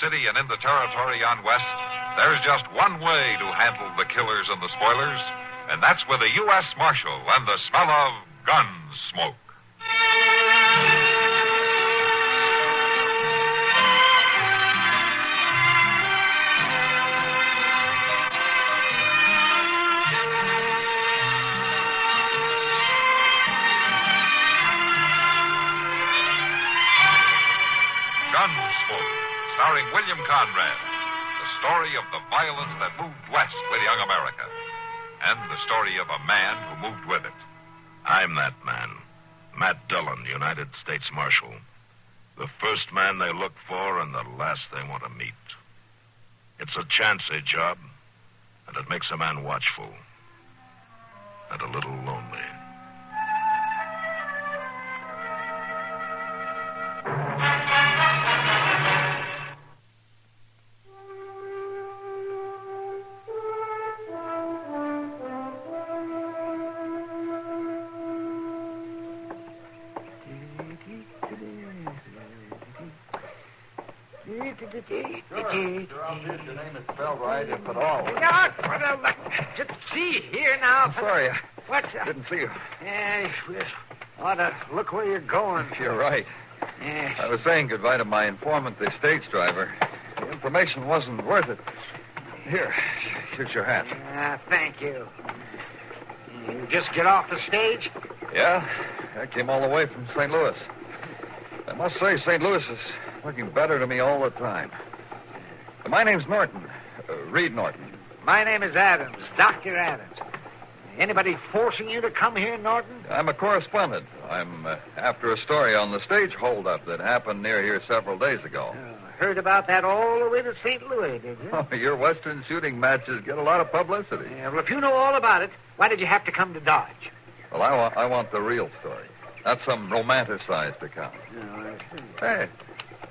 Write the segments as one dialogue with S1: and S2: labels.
S1: city and in the territory on west, there's just one way to handle the killers and the spoilers, and that's with a U.S. Marshal and the smell of Gunsmoke. Gunsmoke, starring William Conrad, the story of the violence that moved west with young America, and the story of a man who moved with it.
S2: I'm that man, Matt Dillon, United States Marshal. The first man they look for and the last they want to meet. It's a chancy job, and it makes a man watchful and a little lonely.
S3: Your name is spelled right, if at all.
S4: Just see here now.
S3: I'm sorry.
S4: What's
S3: I didn't see you.
S4: We ought to look where you're going.
S3: You're right. I was saying goodbye to my informant, the stage driver. The information wasn't worth it. Here's your hat.
S4: Thank you. You just get off the stage?
S3: Yeah, I came all the way from St. Louis. I must say, St. Louis is looking better to me all the time. My name's Norton. Reed Norton.
S4: My name is Adams, Dr. Adams. Anybody forcing you to come here, Norton?
S3: I'm a correspondent. I'm after a story on the stage holdup that happened near here several days ago.
S4: Heard about that all the way to St. Louis, did you?
S3: Oh, your Western shooting matches get a lot of publicity.
S4: Well, if you know all about it, why did you have to come to Dodge?
S3: Well, I want the real story. Not some romanticized account.
S4: I see.
S3: Hey,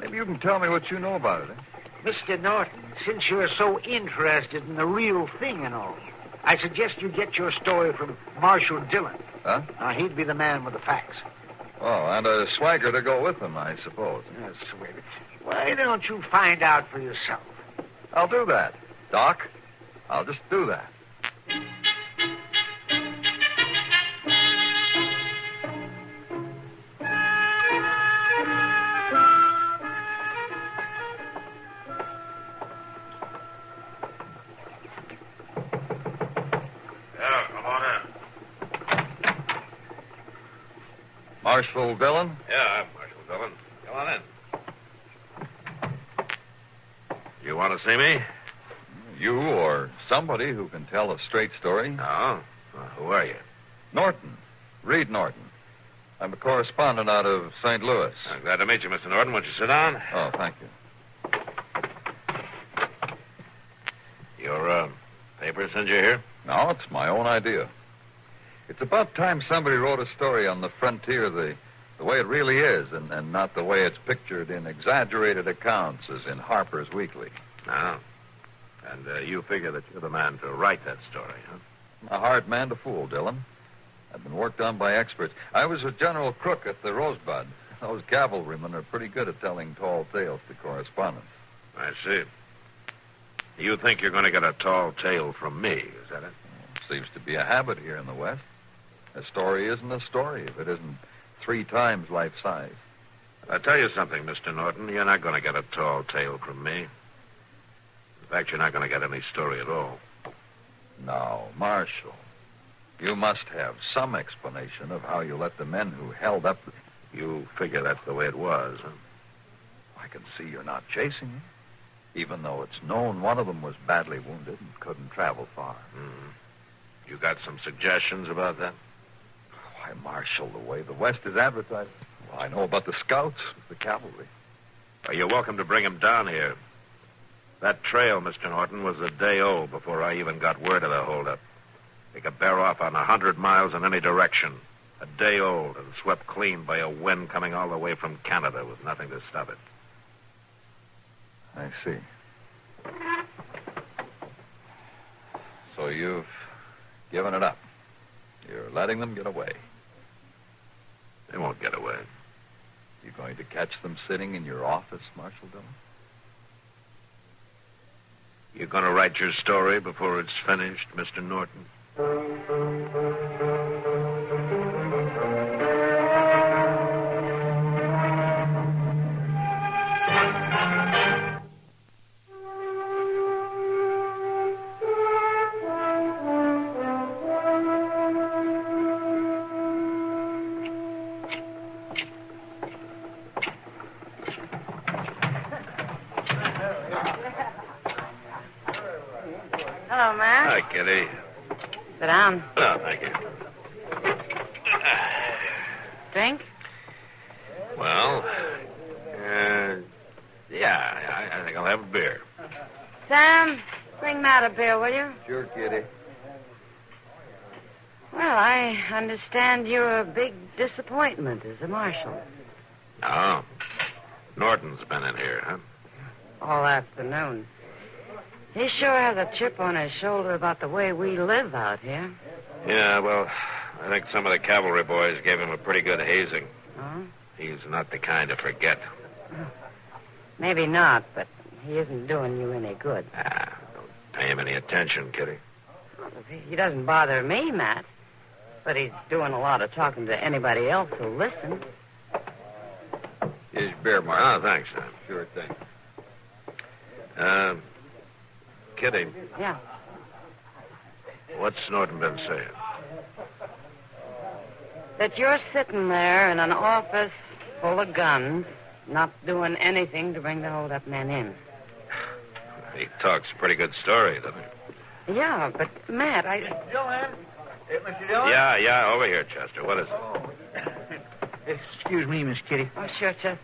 S3: maybe you can tell me what you know about it, eh?
S4: Mr. Norton, since you're so interested in the real thing and all, I suggest you get your story from Marshal Dillon.
S3: Huh?
S4: He'd be the man with the facts.
S3: Oh, and a swagger to go with him, I suppose.
S4: Yes, wait. Why don't you find out for yourself?
S3: I'll do that, Doc. I'll just do that. Marshal Dillon?
S2: Yeah, I'm Marshal Dillon. Come on in. You want to see me?
S3: You or somebody who can tell a straight story.
S2: No. Well, who are you?
S3: Norton. Reed Norton. I'm a correspondent out of St. Louis.
S2: I'm glad to meet you, Mr. Norton. Won't you sit down?
S3: Oh, thank you.
S2: Your paper sent you here?
S3: No, it's my own idea. It's about time somebody wrote a story on the frontier the way it really is, and not the way it's pictured in exaggerated accounts as in Harper's Weekly.
S2: No. And you figure that you're the man to write that story, huh?
S3: A hard man to fool, Dillon. I've been worked on by experts. I was a general crook at the Rosebud. Those cavalrymen are pretty good at telling tall tales to correspondents.
S2: I see. You think you're going to get a tall tale from me, is that it?
S3: Seems to be a habit here in the West. A story isn't a story if it isn't 3 times life size.
S2: I'll tell you something, Mr. Norton. You're not going to get a tall tale from me. In fact, you're not going to get any story at all.
S3: Now, Marshal, you must have some explanation of how you let the men who held up...
S2: You figure that's the way it was, huh?
S3: I can see you're not chasing him, even though it's known one of them was badly wounded and couldn't travel far.
S2: Mm-hmm. You got some suggestions about that?
S3: Why, Marshal, the way the West is advertised... Well, I know about the scouts, the cavalry.
S2: Well, you're welcome to bring him down here. That trail, Mr. Norton, was a day old before I even got word of the holdup. They could bear off on 100 miles in any direction. A day old and swept clean by a wind coming all the way from Canada with nothing to stop it.
S3: I see. So you've given it up. You're letting them get away.
S2: They won't get away.
S3: You going to catch them sitting in your office, Marshal Dillon?
S2: You going to write your story before it's finished, Mr. Norton?
S5: Hello, Ma.
S2: Hi, Kitty.
S5: Sit down.
S2: Oh, thank you.
S5: Drink?
S2: Well, yeah, I think I'll have a beer.
S5: Sam, bring Matt a beer, will you?
S3: Sure, Kitty.
S5: Well, I understand you're a big disappointment as a marshal.
S2: Oh, Norton's been in here, huh?
S5: All afternoon. He sure has a chip on his shoulder about the way we live out here.
S2: Yeah, well, I think some of the cavalry boys gave him a pretty good hazing.
S5: Oh?
S2: He's not the kind to forget.
S5: Maybe not, but he isn't doing you any good.
S2: Don't pay him any attention, Kitty.
S5: He doesn't bother me, Matt. But he's doing a lot of talking to anybody else who'll listen.
S3: Here's beer, Mark.
S2: Oh, thanks, Sam.
S3: Sure thing.
S2: Kitty,
S5: Yeah.
S2: what's Norton been saying?
S5: That you're sitting there in an office full of guns, not doing anything to bring the hold-up men in.
S2: He talks a pretty good story, doesn't he?
S5: Yeah, but, Matt,
S4: Dillon? Mr. Dillon?
S2: Yeah, over here, Chester. What is it?
S4: Excuse me, Miss Kitty.
S5: Oh, sure, Chester.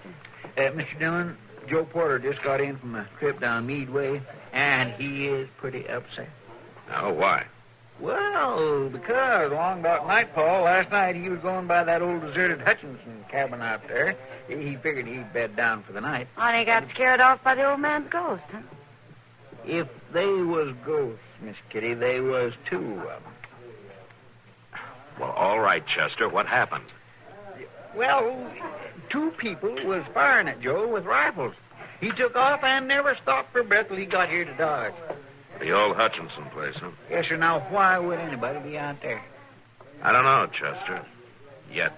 S4: Mr. Dillon, Joe Porter just got in from a trip down Meadway, and he is pretty upset.
S2: Oh, why?
S4: Well, because along about nightfall last night he was going by that old deserted Hutchinson cabin out there. He figured he'd bed down for the night.
S5: Oh, and he got scared off by the old man's ghost, huh?
S4: If they was ghosts, Miss Kitty, they was two of them.
S2: Well, all right, Chester. What happened?
S4: Well, two people was firing at Joe with rifles. He took off and never stopped for breath till he got here to Dodge.
S2: The old Hutchinson place, huh?
S4: Yes, sir. Now, why would anybody be out there?
S2: I don't know, Chester. Yet.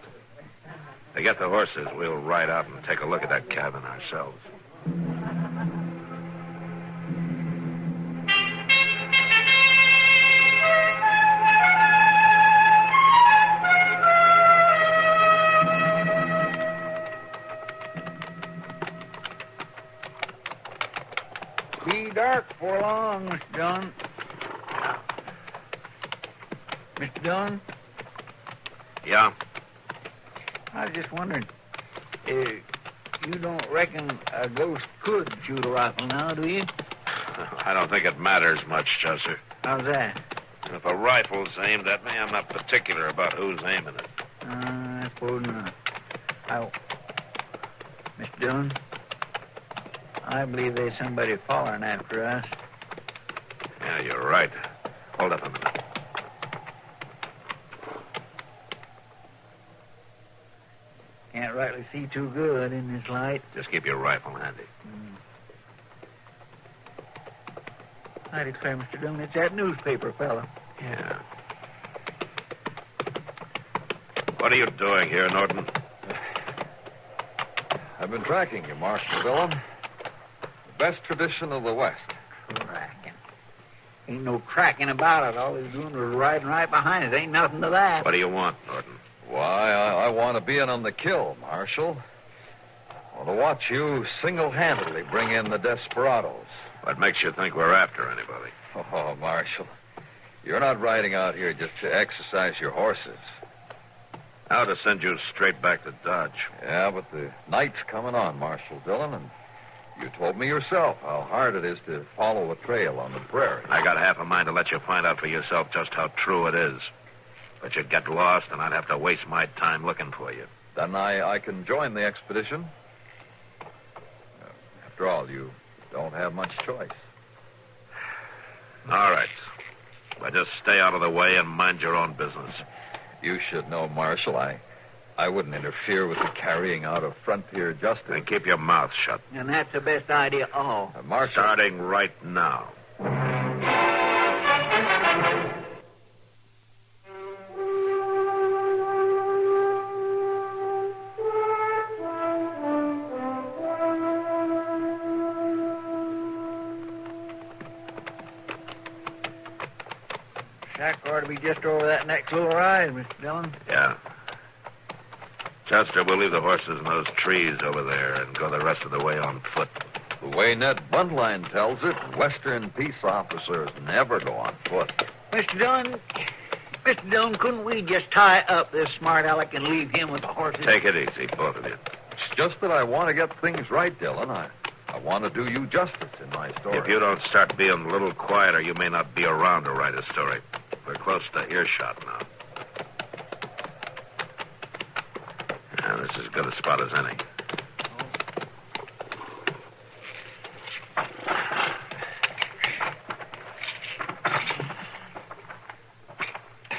S2: To get the horses, we'll ride out and take a look at that cabin ourselves.
S4: Be dark before long, Mr. Dillon. Mr. Dillon?
S2: Yeah?
S4: I was just wondering, you don't reckon a ghost could shoot a rifle now, do you?
S2: I don't think it matters much, Chester.
S4: How's that?
S2: If a rifle's aimed at me, I'm not particular about who's aiming it.
S4: I suppose not. Mr. Dillon, I believe there's somebody following after us.
S2: Yeah, you're right. Hold up a minute.
S4: Can't rightly see too good in this light.
S2: Just keep your rifle handy.
S4: I declare, Mr. Dillon, it's that newspaper fellow.
S2: Yeah. What are you doing here, Norton?
S3: I've been tracking you, Marshal Dillon. The best tradition of the West.
S4: Tracking. Ain't no tracking about it. All he's doing was riding right behind us. Ain't nothing to that.
S2: What do you want, Norton?
S3: Why, I want to be in on the kill, Marshal. I want to watch you single-handedly bring in the desperados.
S2: What makes you think we're after anybody?
S3: Oh, Marshal, you're not riding out here just to exercise your horses.
S2: Now to send you straight back to Dodge.
S3: Yeah, but the night's coming on, Marshal Dillon, and you told me yourself how hard it is to follow a trail on the prairie.
S2: I got half a mind to let you find out for yourself just how true it is. But you'd get lost, and I'd have to waste my time looking for you.
S3: Then I can join the expedition. After all, you don't have much choice.
S2: All right. Well, just stay out of the way and mind your own business.
S3: You should know, Marshal, I wouldn't interfere with the carrying out of frontier justice.
S2: And keep your mouth shut.
S4: And that's the best idea of all.
S3: Marshal...
S2: Starting right now.
S4: Shack ought to be just over that next little rise, Mr. Dillon.
S2: Yeah. Chester, we'll leave the horses in those trees over there and go the rest of the way on foot.
S3: The way Ned Buntline tells it, Western peace officers never go on foot.
S4: Mr. Dillon, couldn't we just tie up this smart aleck and leave him with the horses?
S2: Take it easy, both of you.
S3: It's just that I want to get things right, Dillon. I want to do you justice in my story.
S2: If you don't start being a little quieter, you may not be around to write a story. We're close to earshot now. Yeah, this is as good a spot as any.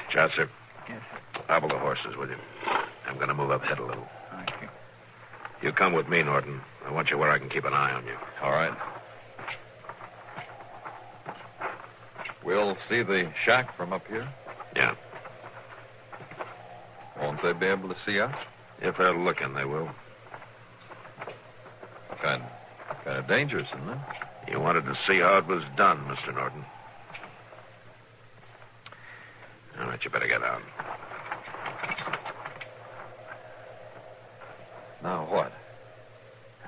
S2: Chester,
S4: Yes, sir.
S2: hobble the horses, will you? I'm going to move up ahead a little.
S4: Thank you.
S2: You come with me, Norton. I want you where I can keep an eye on you.
S3: All right. We'll see the shack from up here.
S2: Yeah.
S3: Won't they be able to see us?
S2: If they're looking, they will.
S3: Kind of dangerous, isn't it?
S2: You wanted to see how it was done, Mr. Norton. All right, you better get out.
S3: Now what?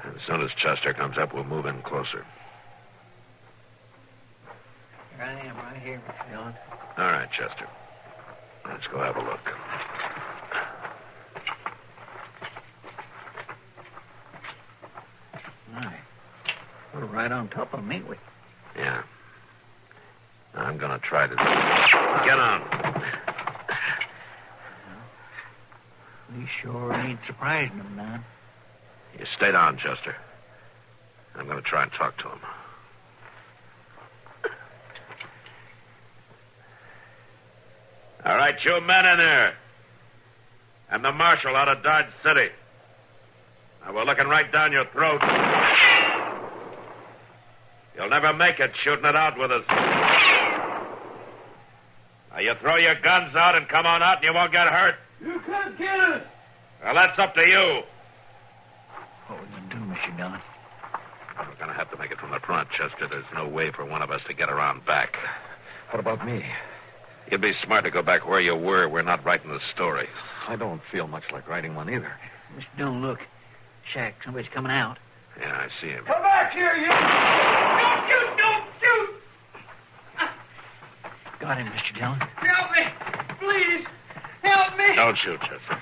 S2: As soon as Chester comes up, we'll move in closer.
S4: Here I am, right here, Mr. Dillon.
S2: All right, Chester. Let's go have a look.
S4: My, we're right on top of them, ain't we?
S2: Yeah. I'm going to try to... Get on.
S4: We sure ain't surprising them now.
S2: You stay down, Chester. I'm going to try and talk to him. All right, you men in there. I'm the marshal out of Dodge City. Now, we're looking right down your throat. You'll never make it shooting it out with us. Now, you throw your guns out and come on out and you won't get hurt.
S6: You can't kill us.
S2: Well, that's up to you.
S4: What we gonna do, Mr. Dillon?
S2: We're going to have to make it from the front, Chester. There's no way for one of us to get around back.
S3: What about me?
S2: You'd be smart to go back where you were. We're not writing the story.
S3: I don't feel much like writing one either.
S4: Mr. Dillon, look. Shack, somebody's coming out.
S2: Yeah, I see him.
S6: Come back here, you. Don't shoot, don't shoot.
S4: Got him, Mr. Dillon.
S6: Help me. Please. Help me.
S2: Don't shoot, Chester.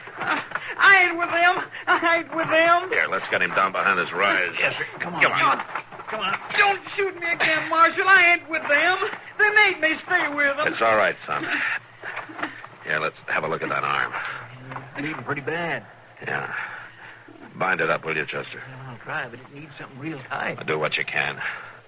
S6: I ain't with them. I ain't with them.
S2: Here, let's get him down behind his rise.
S4: Yes, sir. Come on.
S2: Come on.
S4: Come on.
S6: Don't shoot me again, Marshal. I ain't with them. They made me stay with them.
S2: It's all right, son. Yeah, let's have a look at that arm.
S4: Bleeding pretty bad.
S2: Yeah. Bind it up, will you, Chester?
S4: I'll try, but it needs something real tight.
S2: Do what you can.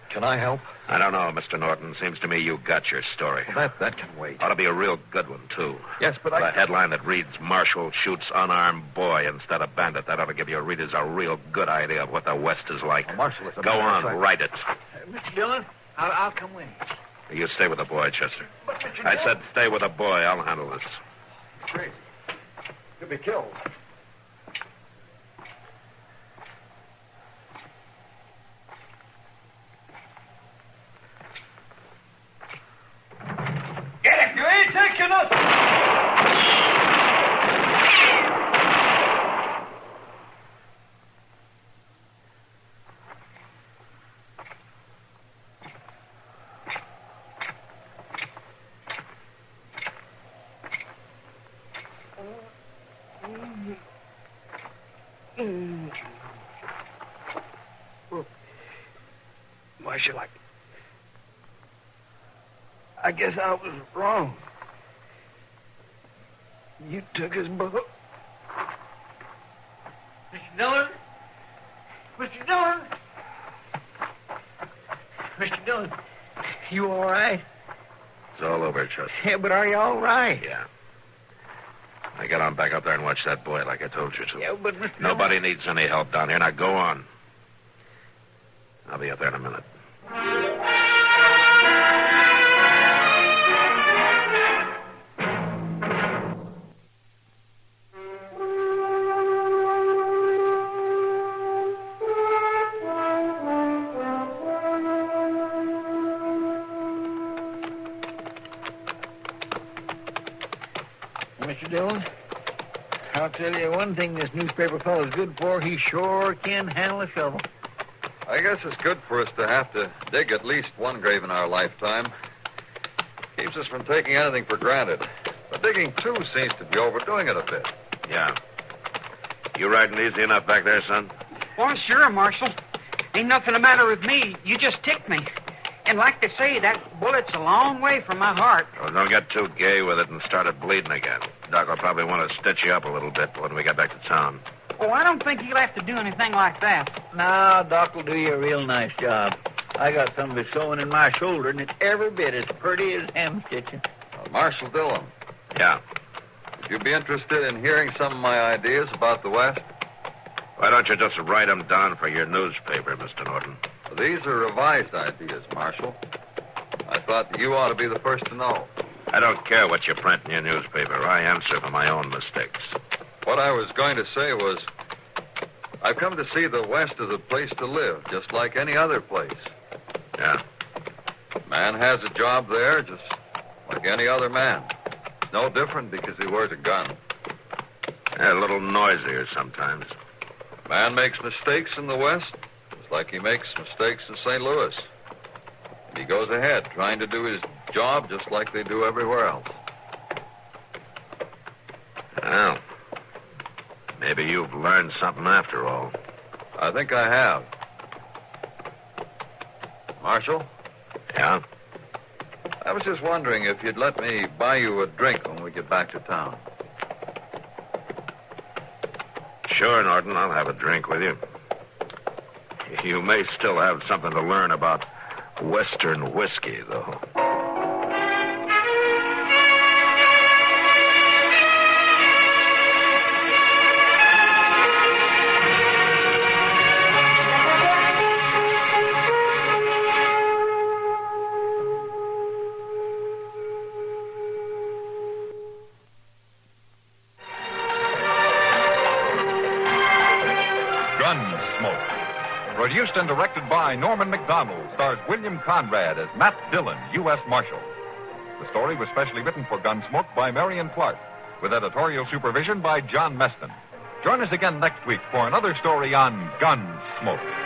S3: Can I help?
S2: I don't know, Mr. Norton. Seems to me you got your story.
S3: Well, that can wait.
S2: Ought to be a real good one, too.
S3: Yes, but
S2: The headline that reads, Marshal shoots unarmed boy instead of bandit. That ought to give your readers a real good idea of what the West is like.
S3: Well, Marshal, it's a
S2: Go on,
S3: matter of
S2: write it.
S4: Mr. Dillon, I'll come with you.
S2: You stay with the boy, Chester.
S4: But, Mr.
S2: I
S4: Dillon...
S2: said stay with the boy. I'll handle this.
S3: Crazy. Could be killed.
S6: Get it. You ain't taking us.
S4: Marshal, I guess I was wrong. You took his boat.
S6: Mr. Dillon. Mr. Dillon.
S4: Mr. Dillon, you all right?
S2: It's all over, Chester.
S4: Yeah, but are you all right?
S2: Yeah. Now get on back up there and watch that boy like I told you to.
S4: Yeah, but Mr.
S2: Nobody needs any help down here. Now go on. I'll be up there in a minute.
S4: Mr. Dillon, I'll tell you one thing this newspaper fellow's good for. He sure can handle a shovel.
S3: I guess it's good for us to have to dig at least one grave in our lifetime. Keeps us from taking anything for granted. But digging two seems to be overdoing it a bit.
S2: Yeah. You riding easy enough back there, son?
S6: Well, sure, Marshal. Ain't nothing the matter with me. You just ticked me. And like they say, that bullet's a long way from my heart.
S2: Well, don't get too gay with it and start it bleeding again. Doc will probably want to stitch you up a little bit when we get back to town.
S6: Oh, I don't think he'll have to do anything like that.
S4: No, Doc will do you a real nice job. I got some of his sewing in my shoulder, and it's every bit as pretty as hem stitching.
S3: Marshal Dillon,
S2: Yeah.
S3: would you be interested in hearing some of my ideas about the West?
S2: Why don't you just write them down for your newspaper, Mr. Norton?
S3: These are revised ideas, Marshal. I thought that you ought to be the first to know.
S2: I don't care what you print in your newspaper. I answer for my own mistakes.
S3: What I was going to say was, I've come to see the West as a place to live, just like any other place.
S2: Yeah?
S3: Man has a job there, just like any other man. It's no different because he wears a gun.
S2: Yeah, a little noisier sometimes.
S3: Man makes mistakes in the West, just like he makes mistakes in St. Louis. And he goes ahead, trying to do his job just like they do everywhere else.
S2: Well, maybe you've learned something after all.
S3: I think I have. Marshal,
S2: Yeah?
S3: I was just wondering if you'd let me buy you a drink when we get back to town.
S2: Sure, Norton. I'll have a drink with you. You may still have something to learn about Western whiskey, though.
S1: Gunsmoke. Produced and directed by Norman Macdonnell, stars William Conrad as Matt Dillon, U.S. Marshal. The story was specially written for Gunsmoke by Marion Clark, with editorial supervision by John Meston. Join us again next week for another story on Gunsmoke.